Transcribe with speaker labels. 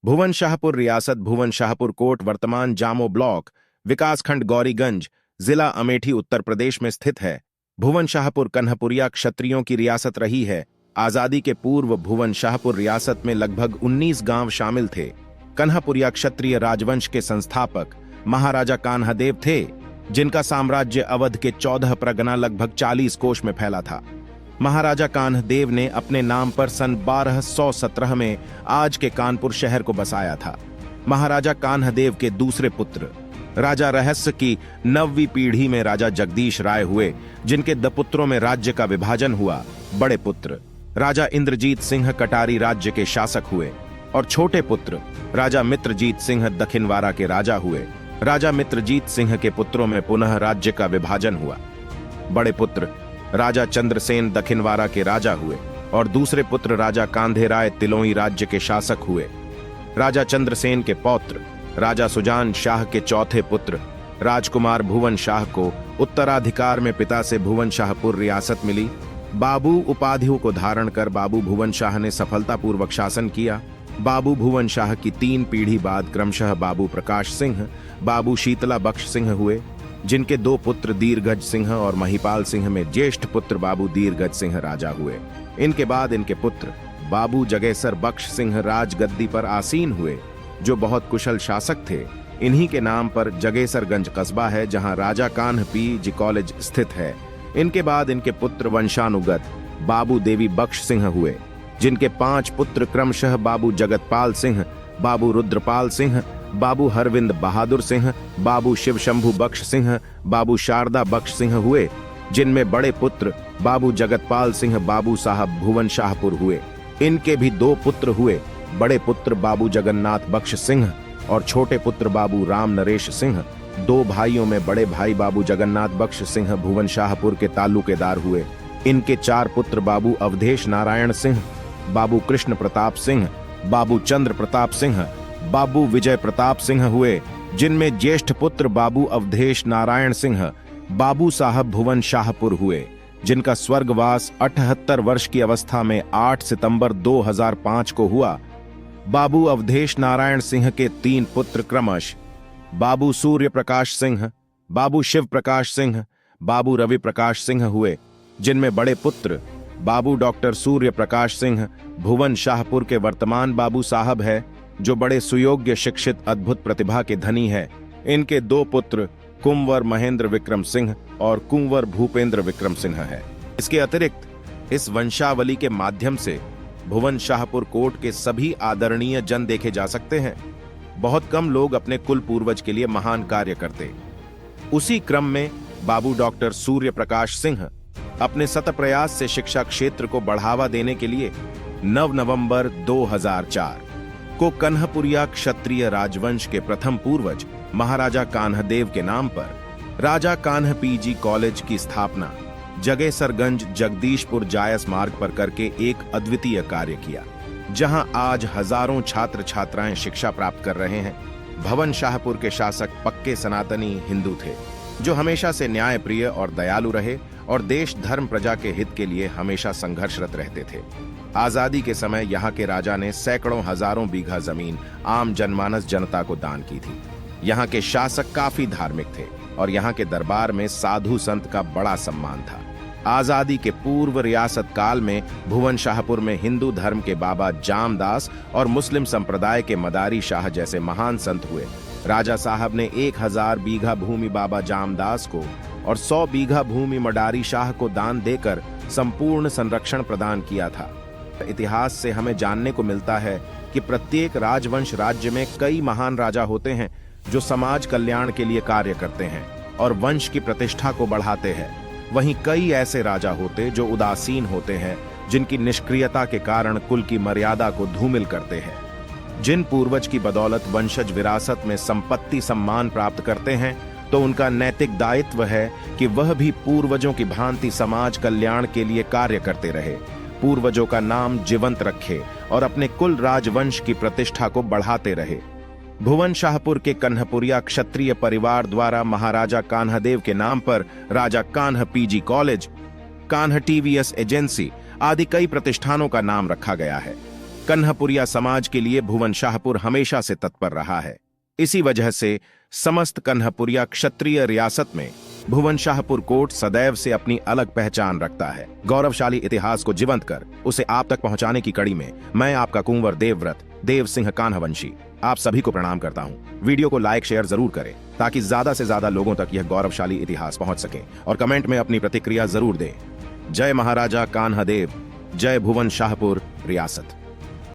Speaker 1: भुवन शाहपुर रियासत भुवन शाहपुर कोट वर्तमान जामो ब्लॉक विकासखंड गौरीगंज जिला अमेठी उत्तर प्रदेश में स्थित है। भुवन शाहपुर कन्हपुरिया क्षत्रियों की रियासत रही है। आजादी के पूर्व भुवन शाहपुर रियासत में लगभग 19 गांव शामिल थे। कन्हपुरिया क्षत्रिय राजवंश के संस्थापक महाराजा कान्हदेव थे, जिनका साम्राज्य अवध के 14 परगना लगभग 40 कोश में फैला था। महाराजा कान्हदेव ने अपने नाम पर सन 1217 में आज के कानपुर शहर को बसाया था। महाराजा कान्हदेव के दूसरे पुत्र राजा रहस्य की 9वीं पीढ़ी में राजा जगदीश राय हुए, जिनके दपुत्रों में राज्य का विभाजन हुआ। बड़े पुत्र राजा इंद्रजीत सिंह कटारी राज्य के शासक हुए और छोटे पुत्र राजा मित्रजीत सिंह दखिनवारा के राजा हुए। राजा मित्रजीत सिंह के पुत्रों में पुनः राज्य का विभाजन हुआ। बड़े पुत्र राजा चंद्रसेन दखिनवारा के राजा हुए और दूसरे पुत्र राजा कांधेराय तिलोई राज्य के शासक हुए। राजा चंद्रसेन के पौत्र राजा सुजान शाह के चौथे पुत्र राजकुमार भुवन शाह को उत्तराधिकार में पिता से भुवन शाहपुर रियासत मिली। बाबू उपाधियों को धारण कर बाबू भुवन शाह ने सफलतापूर्वक शासन किया। बाबू भुवन शाह की 3 पीढ़ी बाद क्रमशः बाबू प्रकाश सिंह, बाबू शीतला बख्श सिंह हुए, जिनके 2 पुत्र दीर्घज सिंह और महिपाल सिंह में ज्येष्ठ पुत्र बाबू दीर्घज सिंह राजा हुए। इनके बाद इनके पुत्र बाबू जगेसर बख्श सिंह राजगद्दी पर आसीन हुए, जो बहुत कुशल शासक थे। इन्हीं के नाम पर जगेसरगंज कस्बा है, जहां राजा कान्ह पीजी कॉलेज स्थित है। इनके बाद इनके पुत्र वंशानुगत बाबू देवी बख्श सिंह हुए, जिनके 5 पुत्र क्रमशः बाबू जगतपाल सिंह, बाबू रुद्रपाल सिंह, बाबू हरविंद बहादुर सिंह, बाबू शिव शंभू बख्श सिंह, बाबू शारदा बख्श सिंह हुए, जिनमें बड़े पुत्र बाबू जगतपाल सिंह बाबू साहब भुवन शाहपुर हुए। इनके भी 2 पुत्र हुए, बड़े पुत्र बाबू जगन्नाथ बख्श सिंह और छोटे पुत्र बाबू राम नरेश सिंह। 2 भाइयों में बड़े भाई बाबू जगन्नाथ बख्श सिंह भुवन शाहपुर के तालुकेदार हुए। इनके 4 पुत्र बाबू अवधेश नारायण सिंह, बाबू कृष्ण प्रताप सिंह, बाबू चंद्र प्रताप सिंह, बाबू विजय प्रताप सिंह हुए, जिनमें ज्येष्ठ पुत्र बाबू अवधेश नारायण सिंह बाबू साहब भुवन शाहपुर हुए, जिनका स्वर्गवास 78 वर्ष की अवस्था में 8 सितंबर 2005 को हुआ। बाबू अवधेश नारायण सिंह के 3 पुत्र क्रमश बाबू सूर्य प्रकाश सिंह, बाबू शिव प्रकाश सिंह, बाबू रवि प्रकाश सिंह हुए, जिनमें बड़े पुत्र बाबू डॉक्टर सूर्य प्रकाश सिंह भुवन शाहपुर के वर्तमान बाबू साहब है, जो बड़े सुयोग्य शिक्षित अद्भुत प्रतिभा के धनी है। इनके 2 पुत्र कुंवर महेंद्र विक्रम सिंह और कुंवर भूपेंद्र विक्रम सिंह है। इसके अतिरिक्त इस वंशावली के माध्यम से भुवन शाहपुर कोट के सभी आदरणीय जन देखे जा सकते हैं। बहुत कम लोग अपने कुल पूर्वज के लिए महान कार्य करते। उसी क्रम में बाबू डॉक्टर सूर्य प्रकाश सिंह अपने सतत प्रयास से शिक्षा क्षेत्र को बढ़ावा देने के लिए 9 नवंबर 2004 को कन्हपुरिया क्षत्रिय राजवंश के प्रथम पूर्वज महाराजा कान्हदेव के नाम पर राजा कान्ह पीजी कॉलेज की स्थापना जगेसरगंज जगदीशपुर जायस मार्ग पर करके एक अद्वितीय कार्य किया, जहां आज हजारों छात्र छात्राएं शिक्षा प्राप्त कर रहे हैं। भुवन शाहपुर के शासक पक्के सनातनी हिंदू थे, जो हमेशा से न्यायप्रिय और दयालु रहे और देश धर्म प्रजा के हित के लिए हमेशा संघर्षरत रहते थे। आजादी के समय यहाँ के राजा ने सैकड़ों हजारों बीघा जमीन आम जनमानस जनता को दान की थी। यहाँ के शासक काफी धार्मिक थे और यहाँ के दरबार में साधु संत का बड़ा सम्मान था। आजादी के पूर्व रियासत काल में भुवन शाहपुर में हिंदू धर्म के बाबा जामदास और मुस्लिम संप्रदाय के मदारी शाह जैसे महान संत हुए। राजा साहब ने 1000 बीघा भूमि बाबा जामदास को और 100 बीघा भूमि मडारी शाह को दान देकर संपूर्ण संरक्षण प्रदान किया था। इतिहास से हमें जानने को मिलता है कि प्रत्येक राजवंश राज्य में कई महान राजा होते हैं, जो समाज कल्याण के लिए कार्य करते हैं और वंश की प्रतिष्ठा को बढ़ाते हैं। वहीं कई ऐसे राजा होते जो उदासीन होते हैं, जिनकी निष्क्रियता के कारण कुल की मर्यादा को धूमिल करते हैं। जिन पूर्वज की बदौलत वंशज विरासत में संपत्ति सम्मान प्राप्त करते हैं, तो उनका नैतिक दायित्व है कि वह भी पूर्वजों की भांति समाज कल्याण के लिए कार्य करते रहे, पूर्वजों का नाम जीवंत रखे और अपने कुल राजवंश की प्रतिष्ठा को बढ़ाते रहे। भुवन शाहपुर के कन्हपुरिया क्षत्रिय परिवार द्वारा महाराजा कान्हदेव के नाम पर राजा Kanh PG college, Kanh TVS agency आदि कई प्रतिष्ठानों का नाम रखा गया है। कन्हपुरिया समाज के लिए भुवन शाहपुर हमेशा से तत्पर रहा है। इसी वजह से समस्त कन्हपुरिया क्षत्रिय रियासत में भुवन शाहपुर कोट सदैव से अपनी अलग पहचान रखता है। गौरवशाली इतिहास को जीवंत कर उसे आप तक पहुंचाने की कड़ी में मैं आपका कुंवर देवव्रत देव सिंह कान्हवंशी आप सभी को प्रणाम करता हूं। वीडियो को लाइक शेयर जरूर करें ताकि ज्यादा से ज्यादा लोगों तक यह गौरवशाली इतिहास पहुंच सके, और कमेंट में अपनी प्रतिक्रिया जरूर दें। जय महाराजा कान्हदेव, जय भुवन शाहपुर रियासत।